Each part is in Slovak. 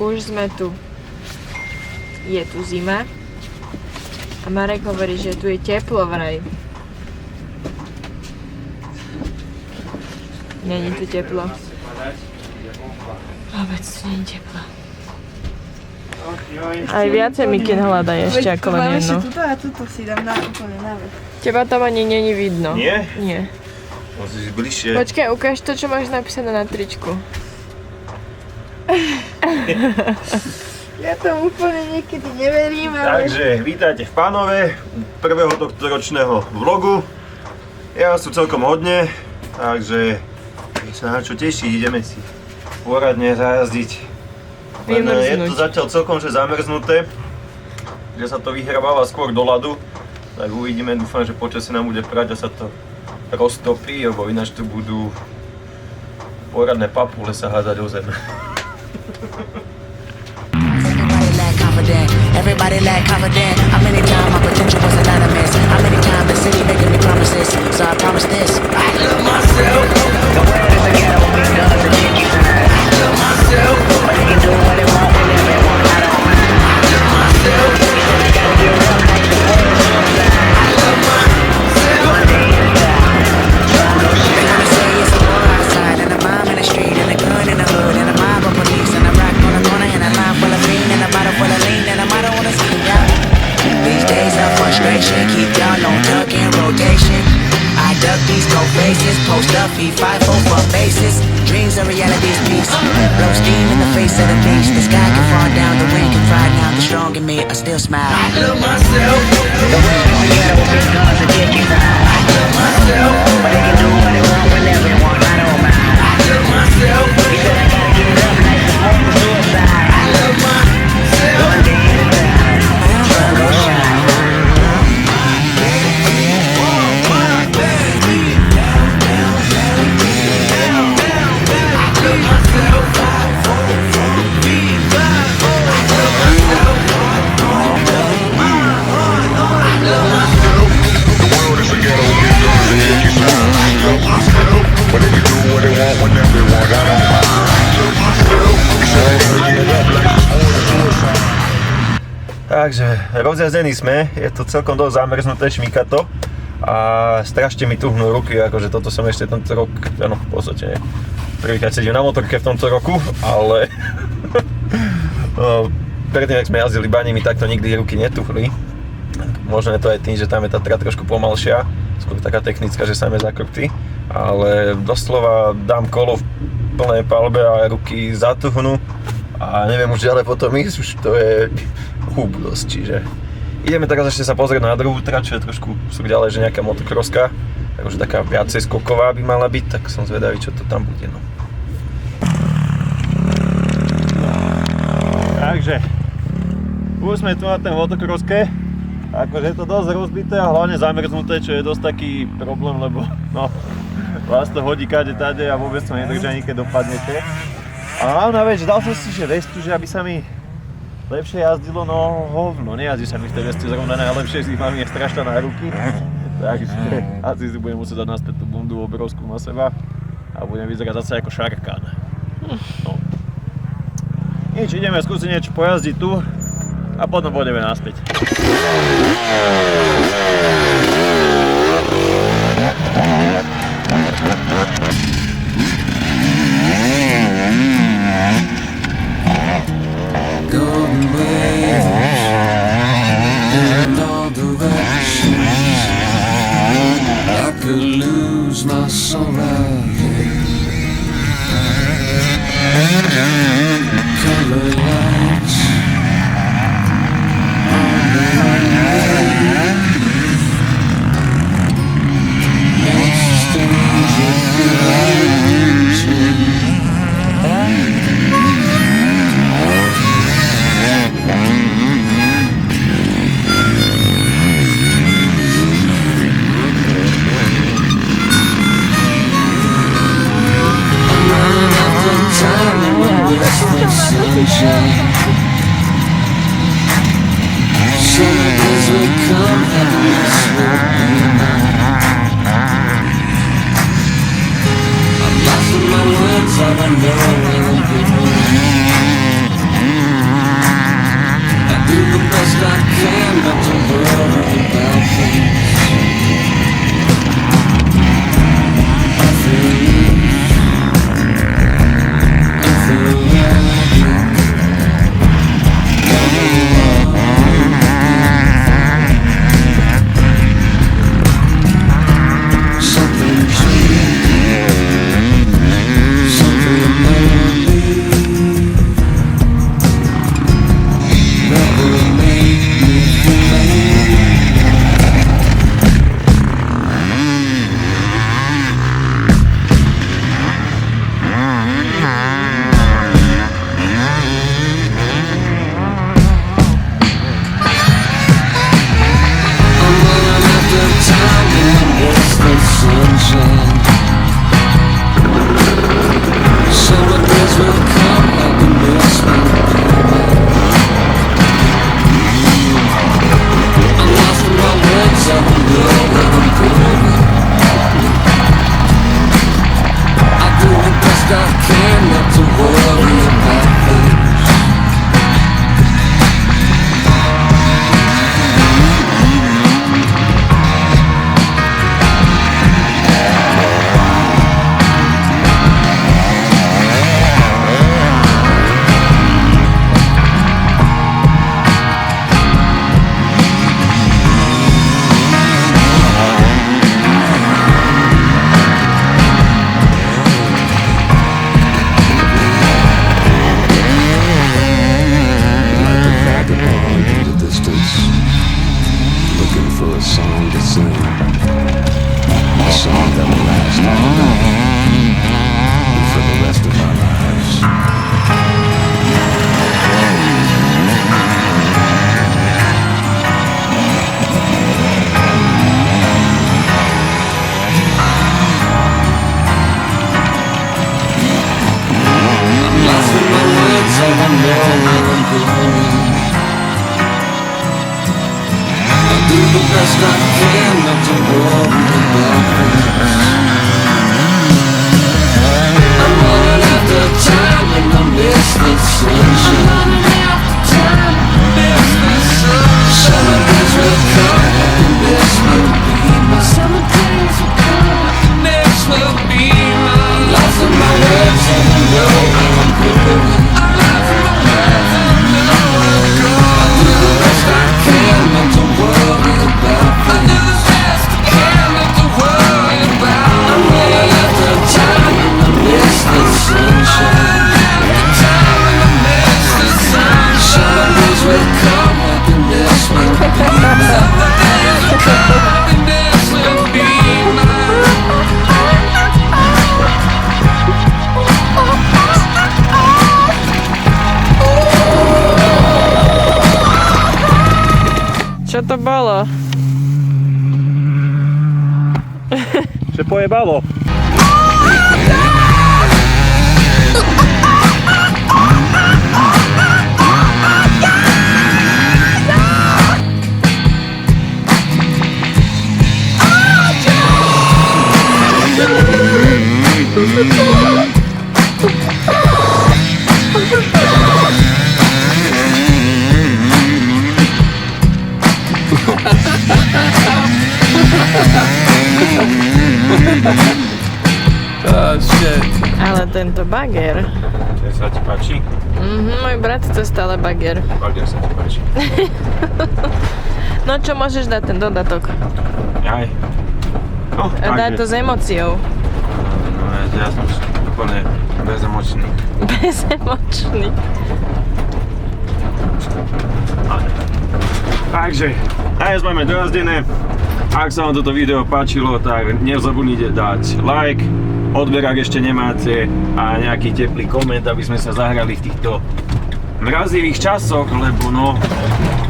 Už sme tu. Je tu zima. A Marek hovorí, že tu je teplo vraj. Není tu teplo. Vôbec tu není teplo. Aj viacej mikien hľadaj ešte ako len jedno. Mám ešte tuto a tuto si dám na úplne na vrch. Teba tam ani není vidno. Nie? Nie. Musíš bližšie. Počkaj, ukáž to, čo máš napísané na tričku. Ja tomu úplne niekedy neverím, ale... Takže, vítajte v Pánove, prvého tohtoročného vlogu. Ja vás tu celkom hodne, takže sa na čo teší, ideme si poradne zajazdiť. Len je to zatiaľ celkom že zamrznuté, že sa to vyhrabáva skôr do ľadu. Tak uvidíme, dúfam, že počasie nám bude prať a sa to roztopí, lebo ináč tu budú poradné papule sa hádať o zem. Everybody lack confident. How many times my potential was anonymous? How many times the city making me promises? So I promise this. I love myself. The world is a ghetto because of the I love myself. But they can do what they want with everyone. I don't mind. I love myself. So I gotta get real nice and words on that. I love myself. One day is down. Try no shit. They wanna say it's a war outside, and a bomb in the street, and a gun in the hood, and a mob of police, and a rock on the corner, and a line full of fiend, and a bottle full of lean, and a motto on the ski out. These days of frustration keep y'all on tuck in rotation. I duck these cold faces, post up, feed 5-4 for bases. Dreams are reality's piece. Blow steam in the face of the beast. The sky can fall down, the wind can fly down. The strong in me, I still smile. I love myself. The world is a ghetto because of the I love myself. But they can do what they want with everyone. I don't mind. I love myself. You said I gotta get up nice and smoke the suicide. I love myself. One day at a time. Sun gon' shine. Takže rozjazení sme, je to celkom dosť zamrznuté, šmíka to a strašne mi tuhnú ruky, akože toto som ešte tento rok, no v podstate prvýkrát sedím na motorke v tomto roku, ale predtým, ak sme jazdili bani, mi takto nikdy ruky netuhli. Možno je to aj tým, že tam je tá trať trošku pomalšia, skôr taká technická, že samé zakruty, ale doslova dám kolo v plnej palbe a ruky zatuhnú a neviem už ďalej potom ísť, už to je húbnosť, čiže ideme teraz ešte sa pozrieť na druhú trať, čo je trošku ďalej, že nejaká motokroska, takže taká viacej skoková by mala byť, tak som zvedavý, čo to tam bude, no. Takže, už sme tu na tej motokroske, akože je to dosť rozbité a hlavne zamrznuté, čo je dosť taký problém, lebo no, vás to hodí kade tade a vôbec to nedržia ani keď dopadnete. A hlavná vec, dal som si že vestu, že aby sa mi lepšie jazdilo, no hovno, nejazdí sa mi v tej veste zrovna najlepšie, zima mi je strašná na ruky. Takže asi si budem musieť dať naspäť tú bundu obrovskú na seba a budem vyzerať zase ako šarkán. No. Nič, ideme skúsiť niečo pojazdiť tu a potom pôjdeme naspäť. Golden waves and all directions. I could lose my soul out here. Color lights on the runway. Exchange of sunshine. Summer days will come like the mist will be. I'm lost in my words, I don't know where I'm going. I do the best I can not to worry about things. Čo to bolo? Že pojebalo. Oh shit. Ale tento bager. Čo sa ti páči? Môj brat chce stále bager. Bager sa ti páči. No čo môžeš dať ten dodatok? Aj. No, Daj to s emóciou. No, ja som úplne bezemočný. Bezemočný. Takže, aj máme dojazdené. Ak sa vám toto video páčilo, tak nezabudnite dať like, odber ak ešte nemáte a nejaký teplý koment, aby sme sa zahrali v týchto mrazivých časoch, lebo no,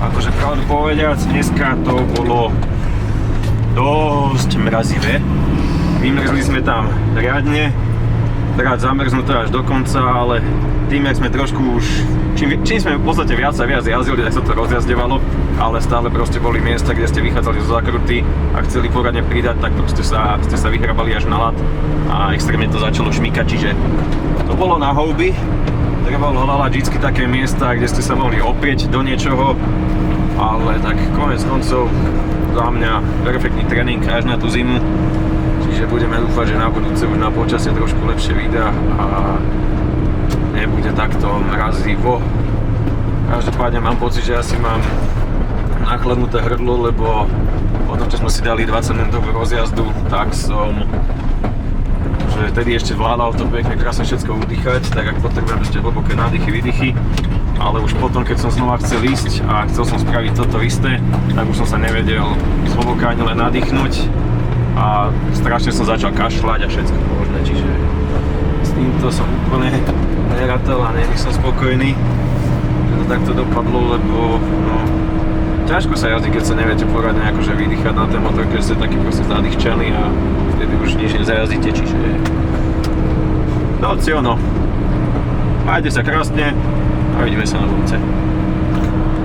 akože pravdu povediac, dneska to bolo dosť mrazivé. Vymrzli sme tam riadne, teraz zamrznuté až do konca, ale tým, jak sme trošku už, čím sme v podstate viac a viac jazdili, tak sa to rozjazdevalo, ale stále proste boli miesta, kde ste vychádzali zo zákruty a chceli poradne pridať, tak proste ste sa vyhrabali až na ľad a extrémne to začalo šmykať, čiže to bolo na houby. Trebalo hľadať vždycky také miesta, kde ste sa mohli oprieť do niečoho, ale tak konec koncov za mňa perfektný tréning až na tú zimu, čiže budeme dúfať, že na budúce už na počasie trošku lepšie videá a nebude takto mrazivo. Každopádne mám pocit, že asi mám nachladnuté hrdlo, lebo potom, čo sme si dali 20 minútovú rozjazdu, tak som že vtedy ešte vládal to pekne krásne všetko udýchať, tak ak potrebujem ešte hlboké nádychy, výdychy, ale už potom, keď som znova chcel ísť a chcel som spraviť toto isté, tak už som sa nevedel zhlboka ani len nadýchnuť a strašne som začal kašľať a všetko možné, čiže s týmto som úplne neratal a nie som spokojný, že to takto dopadlo, lebo no, ťažko sa jazdí, keď sa neviete poradne akože vydýchať na ten motor, keď ste taký proste zadýchčený a vtedy už nič nezajazdíte, čiže... No, Ciono. Majte sa krásne a vidíme sa na budúce.